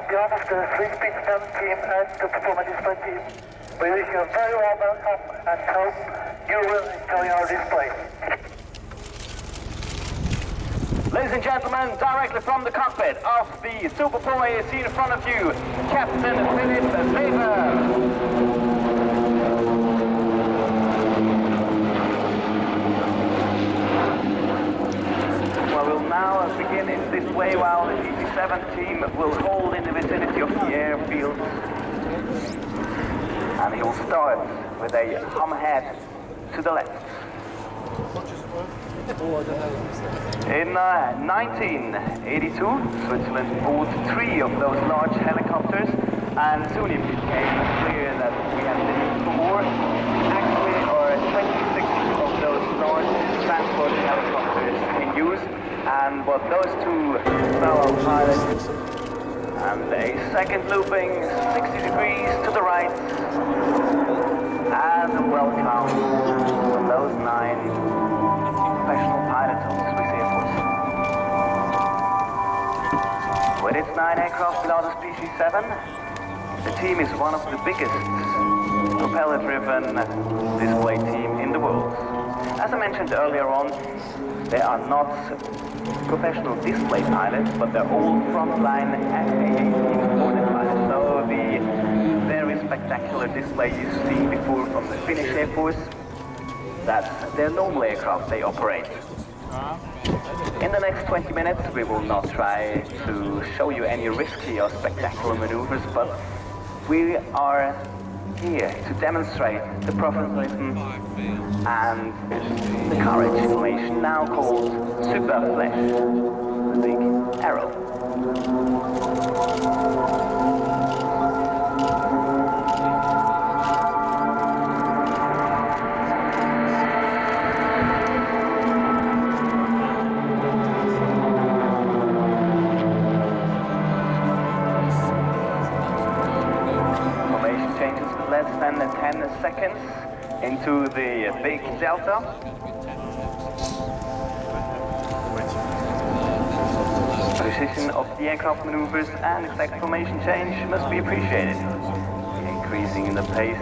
behalf of the PC-7 team and the performance display team, we wish you a very warm welcome and hope you will enjoy our display. Ladies and gentlemen, directly from the cockpit of the Super Puma you see in front of you, Captain Philip Weber. Now begin in this way while the PC-7 team will hold in the vicinity of the airfield. And he will start with a hammerhead to the left. In 1982, Switzerland bought 3 of those large helicopters, and soon it became clear that we had the need for more. Actually, there are 26 of those large transport helicopters in use. And what those 2 fellow pilots, and a second looping 60 degrees to the right, and a welcome from those 9 professional pilots of the Swiss Air Force. With its 9 aircraft Pilatus PC-7, the team is one of the biggest propeller-driven display team in the world. As I mentioned earlier on, they are not professional display pilots, but they're all frontline FAA supported pilots. So the very spectacular display you've seen before from the Finnish Air Force, that's their normal aircraft they operate. In the next 20 minutes, we will not try to show you any risky or spectacular maneuvers, but we are here to demonstrate the professionalism and the courage formation now called Super Flash, the big arrow. Formation changes with less than 10 seconds into the big delta. Precision of the aircraft maneuvers and exact formation change must be appreciated. Increasing the pace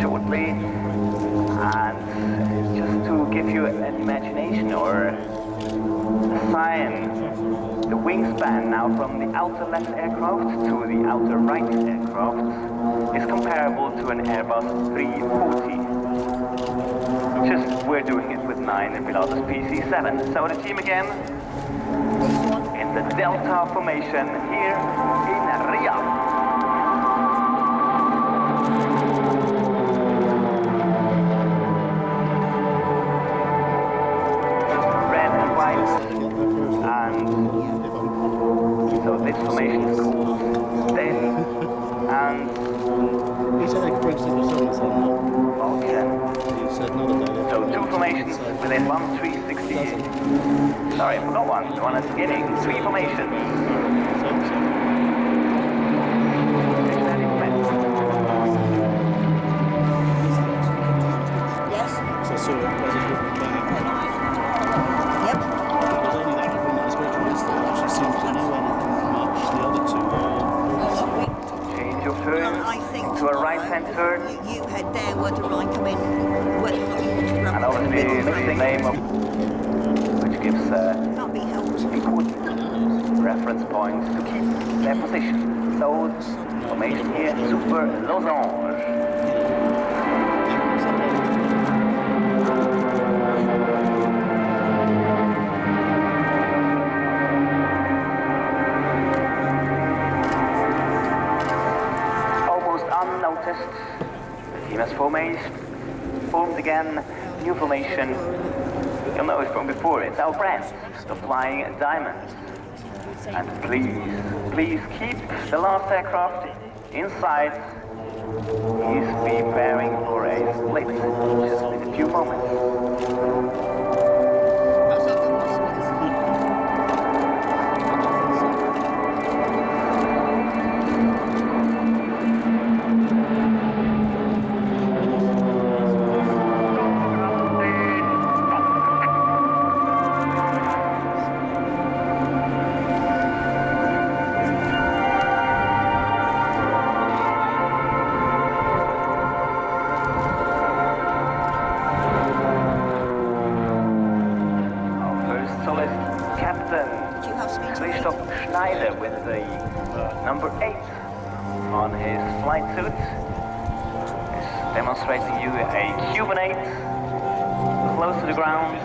shortly, and just to give you an imagination or a sign, the wingspan now from the outer left aircraft to the outer right aircraft is comparable to an Airbus 340. Just we're doing it with 9 Pilatus PC-7. So the team again in the Delta formation here in RIAT. Red and white, and so this formation is called Delta, and so 2 formations within 1 360. Sorry, I forgot one. The one at the beginning. 3 formations. Yes. So I saw it as it was back. Yep. It was only that from that schedule that actually seemed to know anything much. The other 2 Change of turn I think to a right-hand turn. You had there whether I come in, whether or not you want to run And obviously the name of which gives can't be helped. important reference points to keep their position. So formation here, Super Losange. Almost unnoticed, the team has formed again, new formation. You'll know it from before, it's our brand, the Flying Diamonds. And please keep the last aircraft inside. He's preparing for a split just in a few moments. Christoph Schneider with the number 8 on his flight suit. He's demonstrating you a Cuban 8 close to the ground.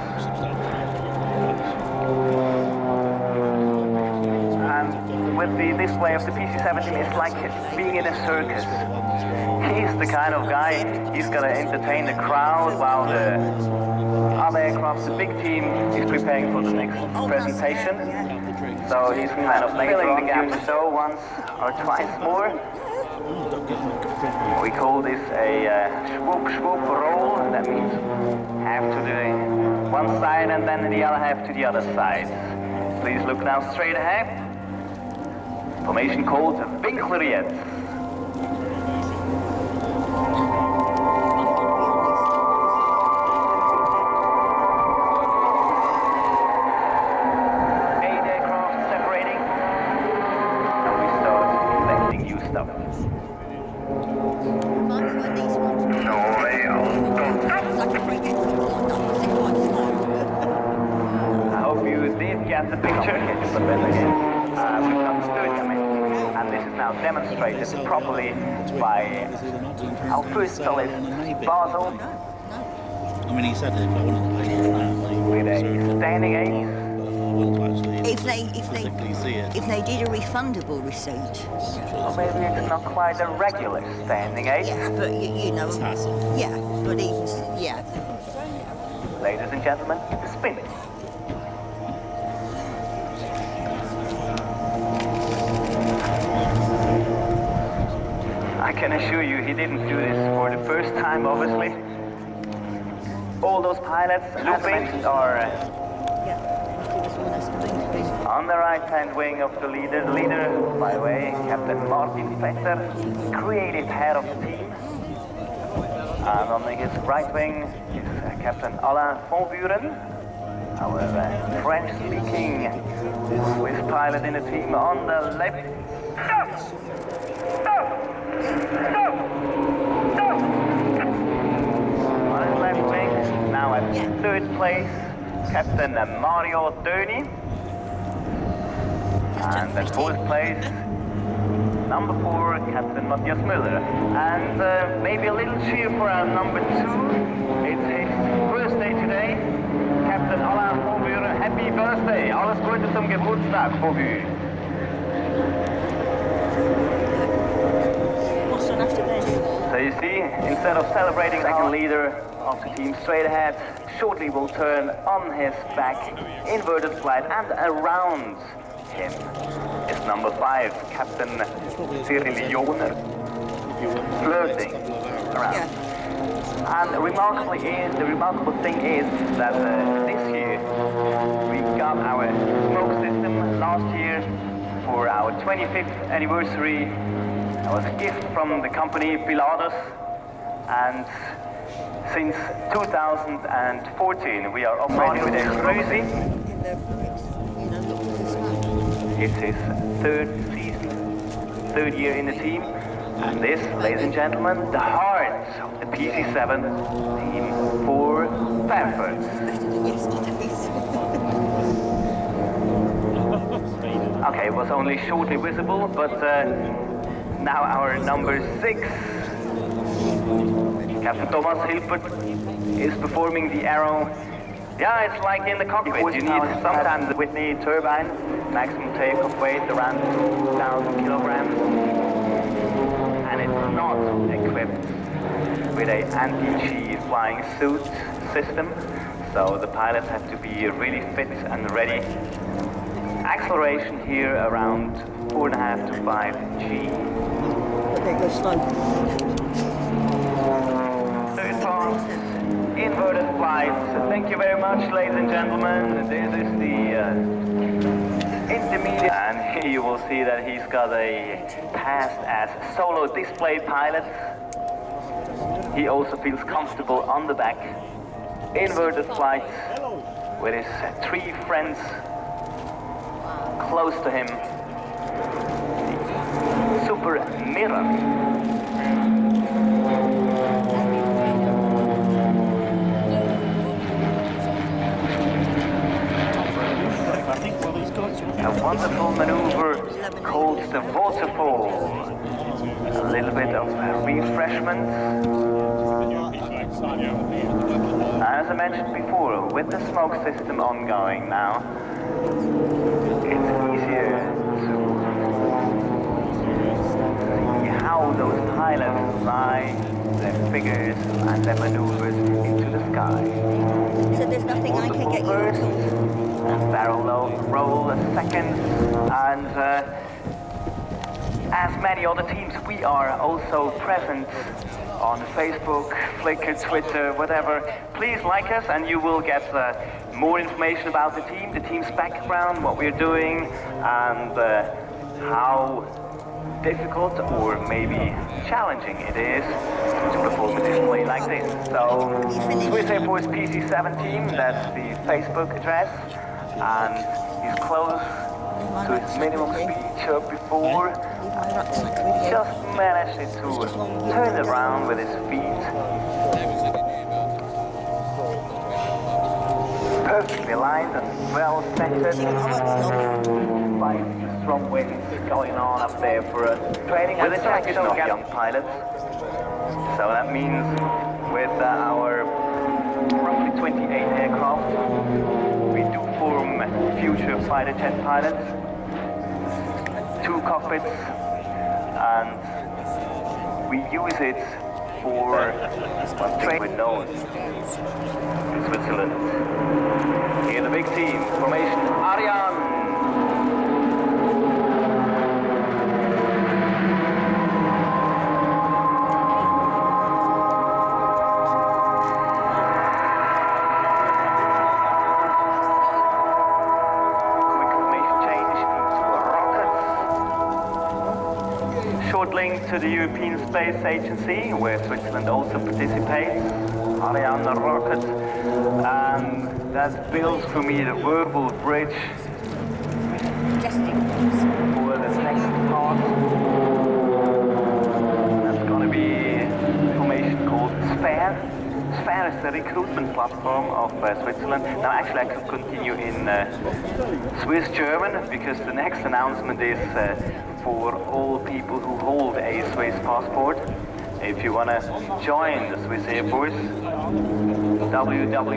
And with the display of the PC-7, it's like being in a circus. He's the kind of guy, he's gonna entertain the crowd while the other aircraft, the big team, is preparing for the next presentation. So he's kind of filling the gap to show once or twice more. We call this a swoop swoop roll. That means half to the one side and then the other half to the other side. Please look now straight ahead. Formation called RIAT. Get the picture, we've got third coming, and this is now demonstrated properly by our first cellist, Basel, I mean, he said it, but I wanted to play with a standing ace. If they did a refundable receipt. Or maybe it's not quite a regular standing ace. Yeah, but you know. Yeah, but even, yeah. Ladies and gentlemen, the spin. I can assure you he didn't do this for the first time, obviously. All those pilots, looping, are on the right-hand wing of the leader. The leader, by the way, Captain Martin Vetter, creative head of the team. And on his right wing is Captain Alain Fonburen, our French-speaking Swiss pilot in the team. On the left. On his left wing, now at third place, Captain Mario Döni. And at fourth place, number 4, Captain Matthias Müller. And maybe a little cheer for our number 2. It's his birthday today. Captain Alain Fonburen, happy birthday. Alles Gute zum Geburtstag, Fonburen. So you see, instead of celebrating second leader of the team straight ahead, shortly will turn on his back, inverted flight, and around him is number 5, Captain Cyril Joner, flirting around. And the remarkable thing is that this year we got our smoke system. Last year, for our 25th anniversary, it was a gift from the company Pilatus, and since 2014 we are operating with a crazy. It's his third season, third year in the team, and this, ladies and gentlemen, the heart of the PC-7 team for Frankfurt. Okay, it was only shortly visible, but now our number 6, Captain Thomas Hilpert, is performing the arrow. Yeah, it's like in the cockpit. You need sometimes the Whitney turbine, maximum takeoff weight around 2,000 kilograms, and it's not equipped with an anti-G flying suit system, so the pilots have to be really fit and ready. Acceleration here around 4.5 to 5 G. Okay, go slow. Third pass, inverted flights. Thank you very much, ladies and gentlemen. This is the intermediate. And here you will see that he's got a past as solo display pilot. He also feels comfortable on the back. Inverted flights with his 3 friends close to him. Super mirror. I think, well, he's got to a wonderful maneuver called the waterfall. A little bit of refreshment. As I mentioned before, with the smoke system ongoing now, it's easier to see how those pilots fly their figures and their maneuvers into the sky. So there's nothing I can get you First, to. and barrel roll a second, and as many other teams, we are also present on Facebook, Flickr, Twitter, whatever. Please like us and you will get more information about the team's background, what we're doing, and how difficult or maybe challenging it is to perform a display like this. So, Swiss Air Force PC-7 team, that's the Facebook address, and he's close to his minimum speed up before. Just managed to turn around with his feet. Perfectly aligned and well centered. Despite the strong winds going on up there for a training with a selection of young pilots. So that means with our roughly 28 aircraft, we do form future fighter jet pilots. 2 cockpits, and we use it for training known in Switzerland. Here the big team, formation RIAT. Link to the European Space Agency, where Switzerland also participates, Ariane rocket, and that builds for me the verbal bridge for the next part. That's going to be a formation called Sphere. Sphere is the recruitment platform of Switzerland. Now actually I could continue in Swiss German, because the next announcement is for all people who hold a Swiss passport. If you want to join the Swiss Air Force, www.spare.ch,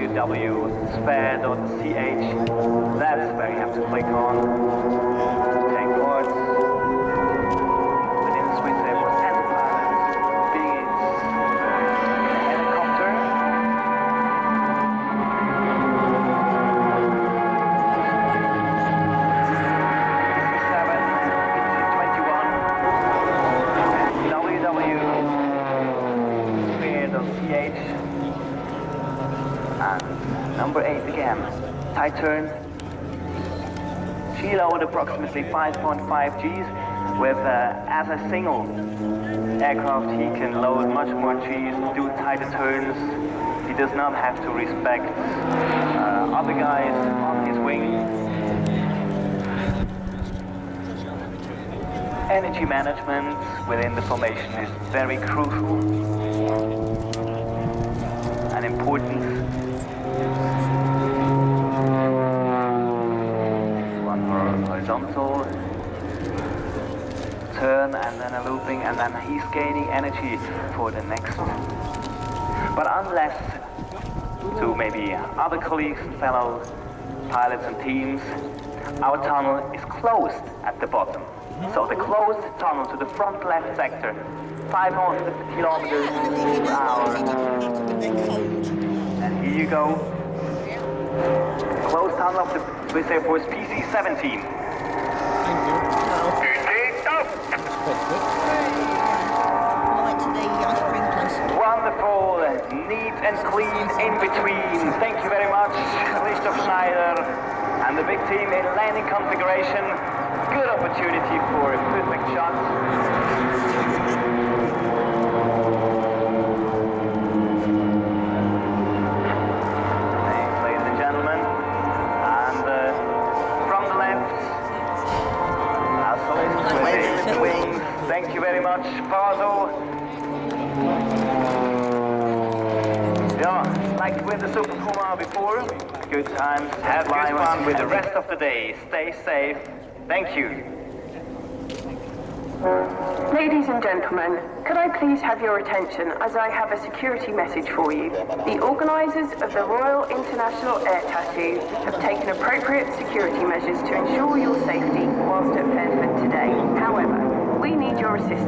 that's where you have to click on to take part within the Swiss Air Force. And being it's a helicopter, and number 8 again, tight turn, G load approximately 5.5 Gs, with as a single aircraft he can load much more Gs, do tighter turns, he does not have to respect other guys on his wing. Energy management within the formation is very crucial and important. One horizontal turn and then a looping, and then he's gaining energy for the next. But unless to maybe other colleagues, fellow pilots and teams, our tunnel is closed at the bottom. So the closed tunnel to the front left sector, 500 kilometers per hour. And here you go. Closed tunnel of the Swiss Air Force PC-7 team. Wonderful, neat and clean in between. Thank you very much, Christoph Schneider and the big team in landing configuration. Good opportunity for a perfect shot. Thanks, ladies and gentlemen. And from the left, as always, with the wings. Thank you very much, Faso. Yeah, like with the Super Puma before. good times. Have good fun with the rest of the day. Stay safe. Thank you. Ladies and gentlemen, could I please have your attention as I have a security message for you. The organisers of the Royal International Air Tattoo have taken appropriate security measures to ensure your safety whilst at Fairford today. However, we need your assistance.